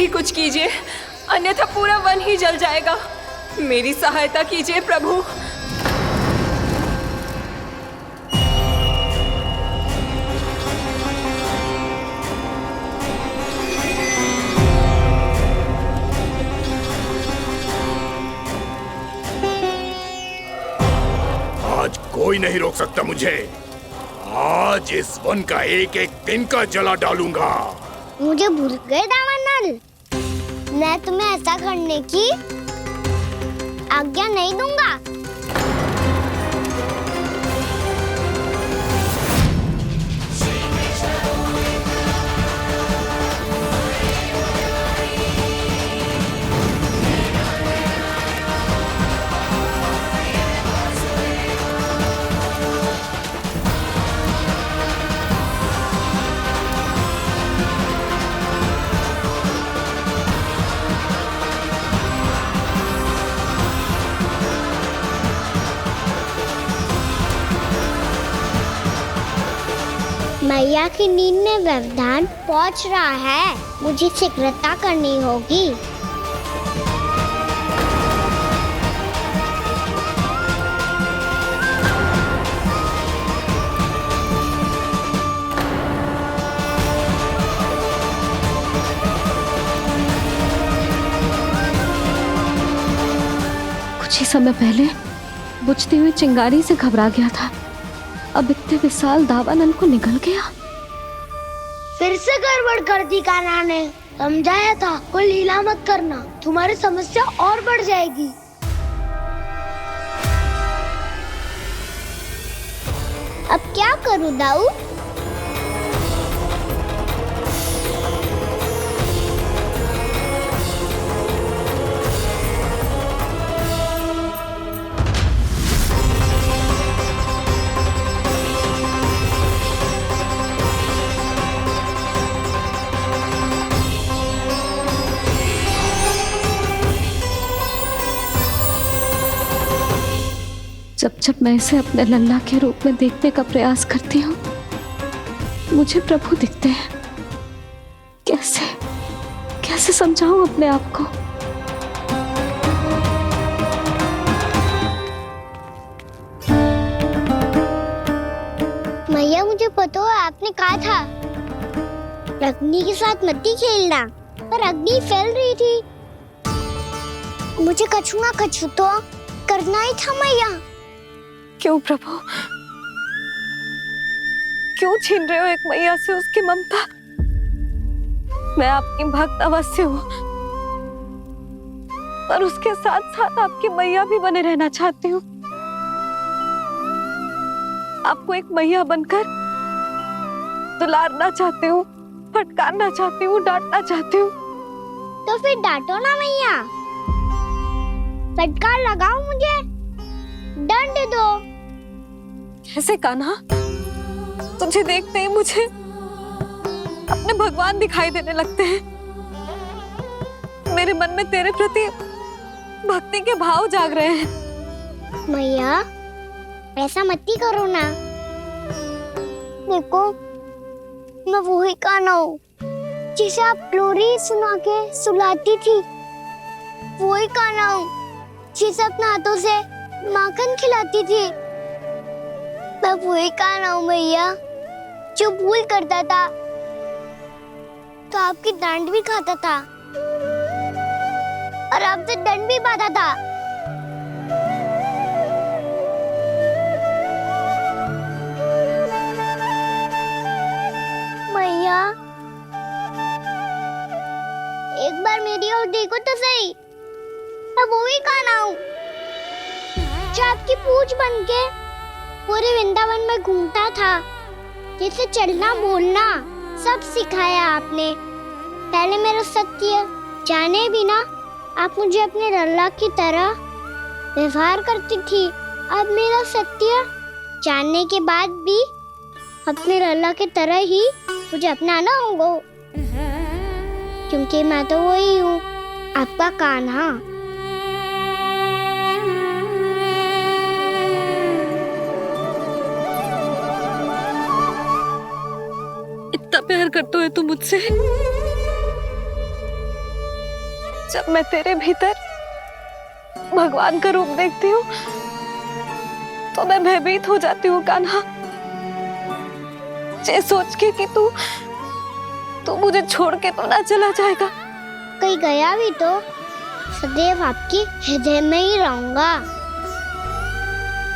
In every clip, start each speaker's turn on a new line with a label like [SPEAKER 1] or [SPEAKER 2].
[SPEAKER 1] ही कुछ कीजिए, अन्यथा पूरा वन ही जल जाएगा। मेरी सहायता कीजिए प्रभु।
[SPEAKER 2] आज कोई नहीं रोक सकता मुझे। आज इस वन का एक एक दिन का जला डालूंगा।
[SPEAKER 3] मुझे भूल गए दावानल, मैं तुम्हें ऐसा करने की आज्ञा नहीं दूंगा। मैया की नींद में व्यवधान पहुंच रहा है, मुझे शीघ्रता करनी होगी।
[SPEAKER 4] कुछ ही समय पहले बुझती हुई चिंगारी से घबरा गया था, अब इतने विशाल दावानल को निगल गया।
[SPEAKER 3] फिर से गड़बड़ कर दी कान्हा ने। समझाया था कोई लीला मत करना, तुम्हारी समस्या और बढ़ जाएगी। अब क्या करूं दाऊ?
[SPEAKER 4] जब जब मैं इसे अपने लल्ला के रूप में देखने का प्रयास करती हूँ, मुझे प्रभु दिखते हैं। कैसे कैसे समझाऊं अपने आप को?
[SPEAKER 3] मैया मुझे पता है आपने कहा था अग्नि के साथ मत ही खेलना, पर अग्नि फैल रही थी। मुझे कछु ना कछु तो करना ही था मैया।
[SPEAKER 4] क्यों प्रभु, क्यों छीन रहे हो एक मैया से उसकी ममता? मैं आपकी भक्त अवश्य हूँ, पर उसके साथ साथ आपकी मैया भी बने रहना चाहती हूँ। आपको एक मैया बनकर दुलारना चाहती हूँ, फटकारना चाहती हूँ, डांटना चाहती हूँ।
[SPEAKER 3] तो फिर डांटो ना मैया, फटकार लगाओ, मुझे दंड दो।
[SPEAKER 4] कैसे कान्हा? तुझे देखते ही मुझे अपने भगवान दिखाई देने लगते हैं। मेरे मन में तेरे प्रति भक्ति के भाव जाग रहे हैं।
[SPEAKER 3] मैया ऐसा मत ही करो ना। देखो मैं वही कान्हा हूँ जिसे आप लोरी सुना के सुलाती थी। वही कान्हा हूँ जिसे अपने हाथों से माखन खिलाती थी। मैं वही कान्हा हूँ मैया जो भूल करता था तो आपकी डांट भी खाता था और आपसे दंड भी पाता था। मैया एक बार मेरी ओर देखो तो सही, मैं वही कान्हा हूँ जो आपकी पूछ बनके पूरे वृंदावन में घूमता था। जैसे चलना बोलना सब सिखाया आपने। पहले मेरा सत्य जाने बिना आप मुझे अपने लल्ला की तरह व्यवहार करती थी। अब मेरा सत्य जानने के बाद भी अपने लल्ला की तरह ही मुझे अपनाना होगा, क्योंकि मैं तो वही हूँ, आपका कान्हा।
[SPEAKER 4] इतना प्यार करते हो तुम मुझसे? जब मैं तेरे भीतर भगवान का रूप देखती हूँ तो मैं भयभीत हो जाती हूँ कान्हा। ये सोच के कि तू मुझे छोड़ के तो ना चला जाएगा।
[SPEAKER 3] कहीं गया भी तो सदैव आपके हृदय में ही रहूंगा।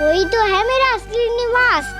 [SPEAKER 3] वही तो है मेरा असली निवास।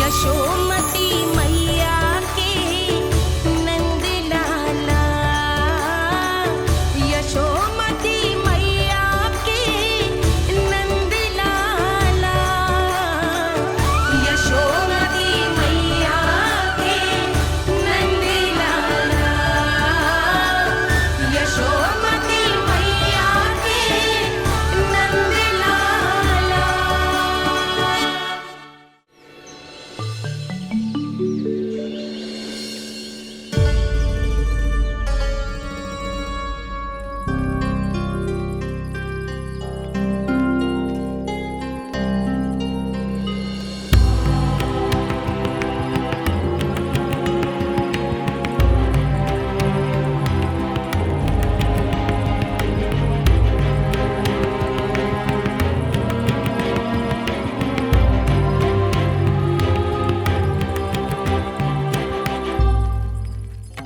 [SPEAKER 5] यशोमती मैया के नंद लाला, यशोमती मैया के नंद लाला, यशोमती मैया के नंद लाला, यशोमती मैया के नंद लाला।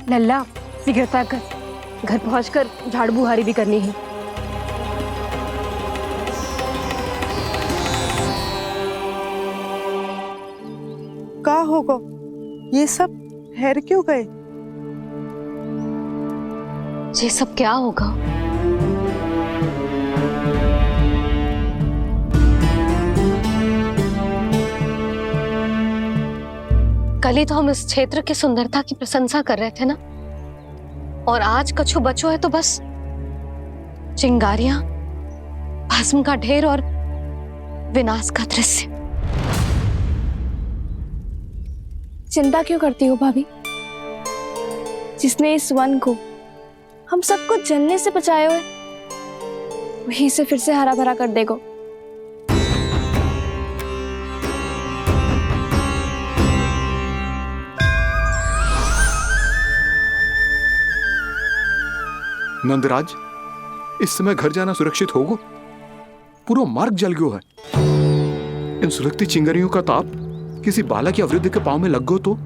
[SPEAKER 1] लल्ला शीघ्रता कर, घर पहुंचकर झाड़ू बुहारी भी करनी है।
[SPEAKER 6] का होगा? ये सब ठहर क्यों गए?
[SPEAKER 4] ये सब क्या होगा? कल ही तो हम इस क्षेत्र की सुंदरता की प्रशंसा कर रहे थे ना, और आज कछु बचो है तो बस चिंगारियां, भस्म का ढेर और विनाश का दृश्य।
[SPEAKER 7] चिंता क्यों करती हो भाभी? जिसने इस वन को हम सबको जलने से बचाए हुए, वही इसे फिर से हरा भरा कर देगा।
[SPEAKER 2] नंदराज, इस समय घर जाना सुरक्षित होगा? पूरा मार्ग जल गयो है। इन सुलगती चिंगारियों का ताप किसी बालक या वृद्ध के पांव में लग गयो तो?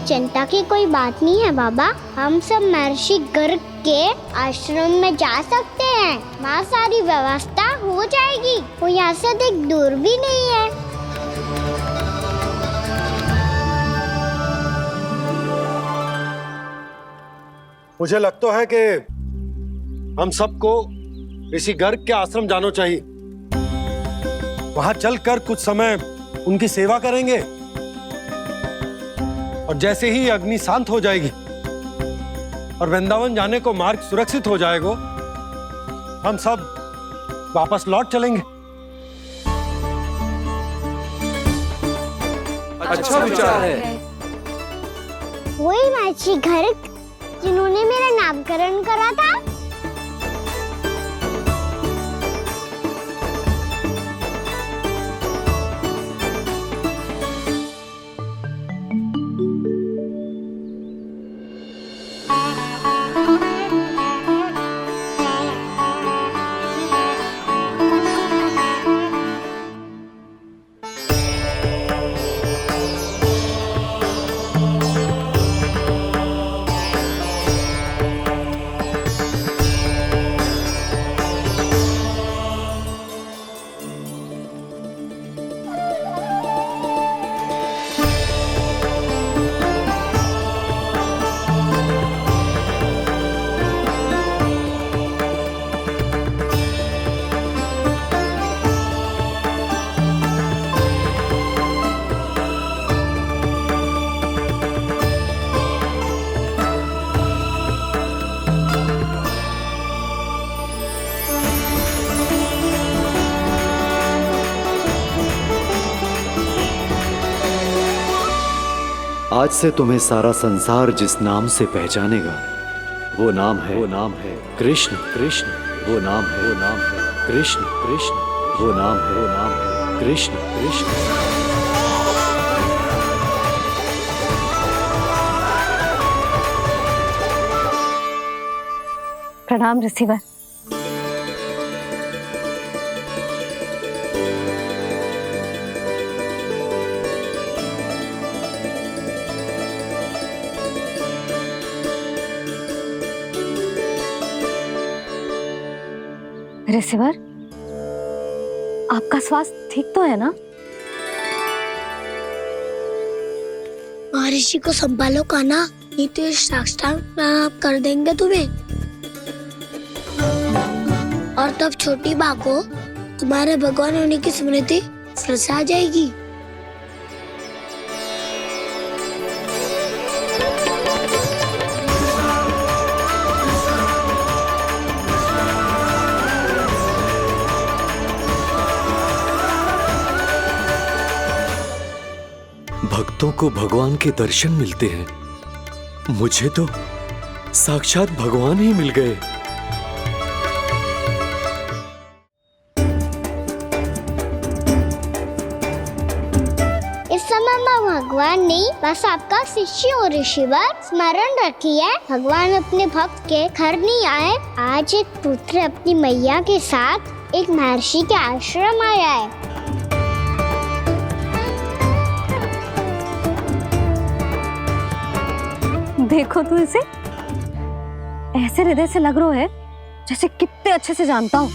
[SPEAKER 3] चिंता की कोई बात नहीं है बाबा। हम सब महर्षि गर्ग के आश्रम में जा सकते हैं। वहाँ सारी व्यवस्था हो जाएगी। वो यहाँ से अधिक दूर भी नहीं है।
[SPEAKER 8] मुझे लगता है कि हम सबको ऋषि गर्ग के आश्रम जाना चाहिए। वहां चलकर कुछ समय उनकी सेवा करेंगे, और जैसे ही अग्नि शांत हो जाएगी और वृंदावन जाने को मार्ग सुरक्षित हो जाएगा, हम सब वापस लौट चलेंगे।
[SPEAKER 2] अच्छा विचार है।
[SPEAKER 3] वही महर्षि गर्ग जिन्होंने मेरा नामकरण करा था।
[SPEAKER 9] आज से तुम्हें सारा संसार जिस नाम से पहचानेगा वो नाम है कृष्ण कृष्ण। वो नाम है कृष्ण कृष्ण। वो नाम है कृष्ण कृष्ण।
[SPEAKER 10] प्रणाम रिसीवर। रिसीवर, आपका स्वास्थ्य ठीक तो है ना?
[SPEAKER 3] महर्षि को संभालो कान्हा, नहीं तो ये साष्टांग प्रणाम कर देंगे तुम्हें। और तब छोटी बा को तुम्हारे भगवान होने की स्मृति फिर से आ जाएगी।
[SPEAKER 9] भक्तों को भगवान के दर्शन मिलते हैं, मुझे तो साक्षात भगवान ही मिल गए।
[SPEAKER 3] इस समय मैं भगवान नहीं, बस आपका शिष्य हूँ ऋषिवर। स्मरण रखिए, भगवान अपने भक्त के घर नहीं आए। आज एक पुत्र अपनी मैया के साथ एक महर्षि के आश्रम आया है।
[SPEAKER 10] देखो तू इसे, ऐसे हृदय से लग रहा है जैसे कितने अच्छे से जानता हूँ।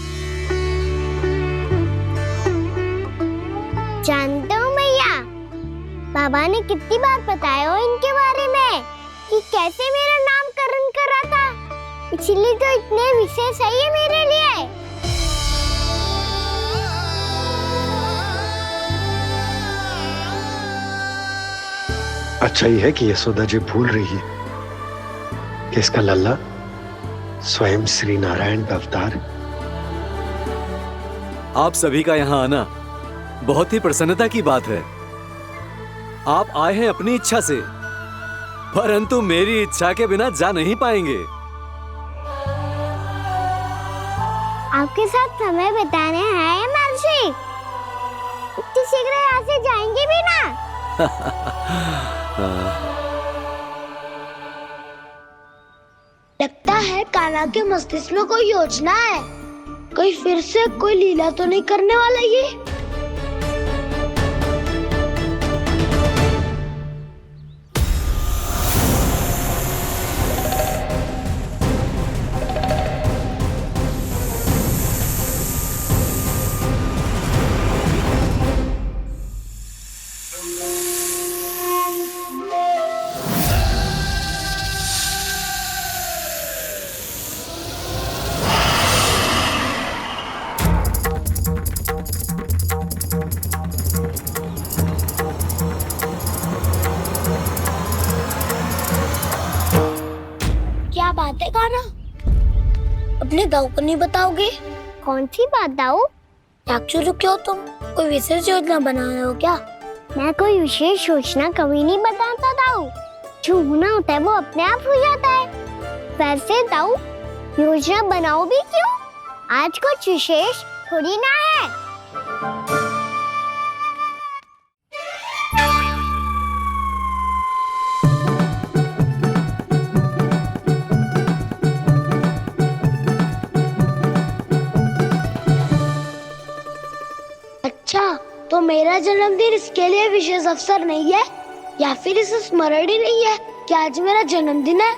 [SPEAKER 3] जानते हो मैया, बाबा ने कितनी बार बताया हो इनके बारे में कि कैसे मेरा नामकरण करा था, इसीलिए तो इतने विशेष है ये मेरे लिए।
[SPEAKER 8] अच्छा ही है कि यशोदा जी भूल रही है कि इसका लल्ला स्वयं श्री नारायण का अवतार।
[SPEAKER 9] आप सभी का यहाँ आना बहुत ही प्रसन्नता की बात है। आप आए हैं अपनी इच्छा से, परंतु मेरी इच्छा के बिना जा नहीं पाएंगे।
[SPEAKER 3] आपके साथ समय बिताने हैं महर्षि, इतनी शीघ्र यहाँ से जाएंगे भी ना? लगता है कान्हा के मस्तिष्क में कोई योजना है, कोई फिर से कोई लीला तो नहीं करने वाला ये। क्या बात है कान्हा, अपने दाऊ को नहीं बताओगे? कौन सी बात दाऊ? क्या रुके हो तुम? कोई विशेष योजना बना रहे हो क्या? मैं कोई विशेष योजना कभी नहीं बताता दाऊ, जो होना होता है वो अपने आप हो जाता है। वैसे दाऊ, योजना बनाओ भी क्यों? आज कुछ विशेष थोड़ी ना है। अच्छा, तो मेरा जन्मदिन इसके लिए विशेष अवसर नहीं है, या फिर इसे स्मरण ही नहीं है कि आज मेरा जन्मदिन है?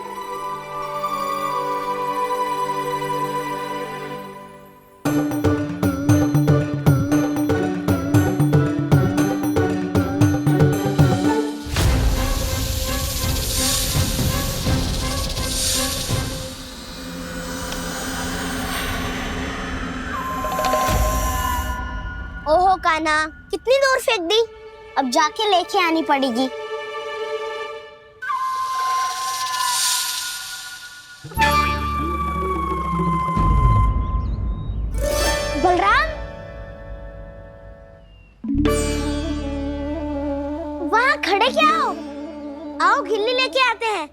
[SPEAKER 3] ओहो कान्हा, कितनी दूर फेंक दी, अब जाके लेके आनी पड़ेगी। बलराम, वहाँ खड़े क्या हो? खिल्ली लेके आते हैं।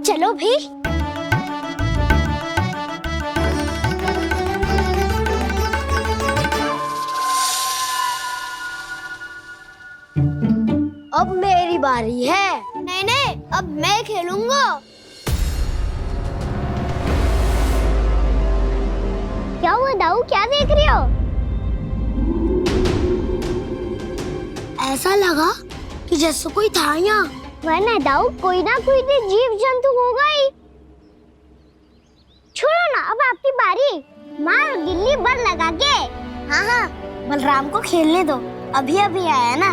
[SPEAKER 3] चलो भी। अब मेरी बारी है। नहीं, अब मैं खेलूंगा। क्या हुआ दाऊ, क्या देख रही हो? ऐसा लगा कि जैसे कोई था यहाँ। वरना दाऊ कोई ना कोई तो जीव जंतु होगा ही। छोड़ो ना, अब आपकी बारी। मार गिल्ली बर लगा के। हाँ, बलराम को खेलने दो, अभी अभी आया ना।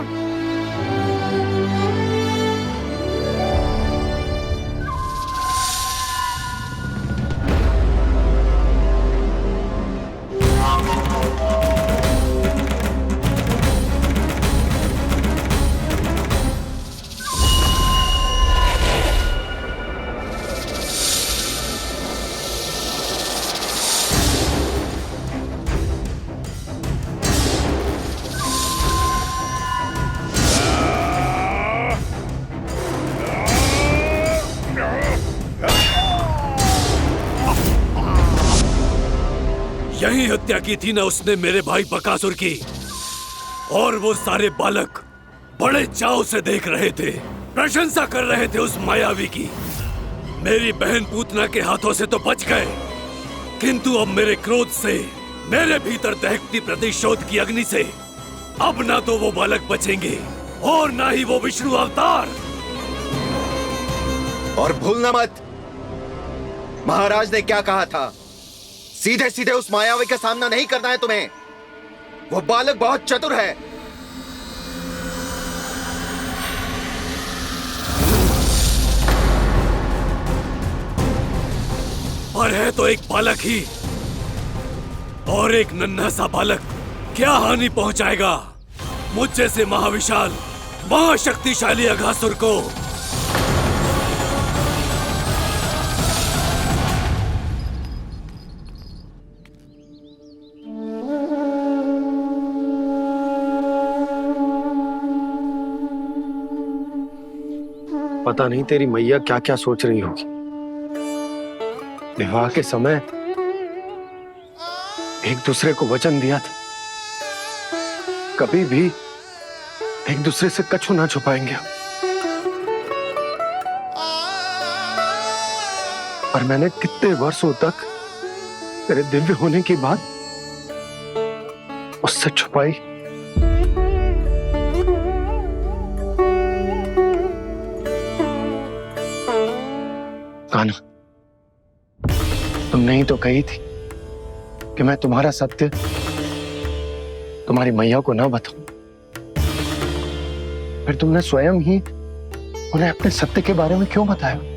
[SPEAKER 11] यही हत्या की थी ना उसने मेरे भाई बकासुर की। और वो सारे बालक बड़े चाव से देख रहे थे, प्रशंसा कर रहे थे उस मायावी की। मेरी बहन पूतना के हाथों से तो बच गए, किंतु अब मेरे क्रोध से, मेरे भीतर दहकती प्रतिशोध की अग्नि से अब ना तो वो बालक बचेंगे और ना ही वो विष्णु अवतार।
[SPEAKER 12] और भूलना मत, महाराज ने क्या कहा था, सीधे सीधे उस मायावी का सामना नहीं करना है तुम्हें। वो बालक बहुत चतुर है।
[SPEAKER 11] पर है तो एक बालक ही, और एक नन्हा सा बालक क्या हानि पहुंचाएगा मुझ जैसे महाविशाल, महाशक्तिशाली अघासुर को।
[SPEAKER 8] पता नहीं तेरी मैया क्या क्या सोच रही होगी। विवाह के समय एक दूसरे को वचन दिया था, कभी भी एक दूसरे से कछु ना छुपाएंगे। और मैंने कितने वर्षों तक तेरे दिव्य होने की बात उससे छुपाई। कान्हा, तुमने ही तो कही थी कि मैं तुम्हारा सत्य तुम्हारी मैया को ना बताऊं। फिर तुमने स्वयं ही उन्हें अपने सत्य के बारे में क्यों बताया?